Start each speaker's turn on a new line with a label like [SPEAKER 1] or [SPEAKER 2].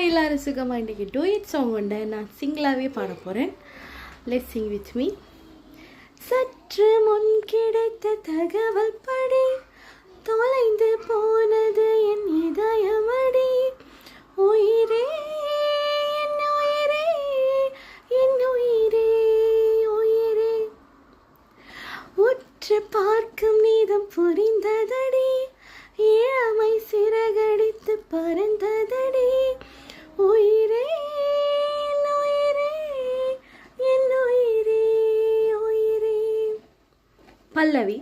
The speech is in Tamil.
[SPEAKER 1] எல்லாரும் சுகமா இன்றைக்கி டூயட் சாங் உண்டு. நான் சிங்கிளாகவே பாட போகிறேன். Let's Singh with me. சற்று முன் கிடைத்த தகவல் படி தொலைந்து போனது என் இதயமடி. உயிரே என் உயிரே என் உயிரே உயிரே, உற்று பார்க்கும் நீதம் புரிந்ததடி. இளமை சிறகடித்து பறந்ததடி. உயிரே என் உயிரே என் உயிரே உயிரே. பல்லவி.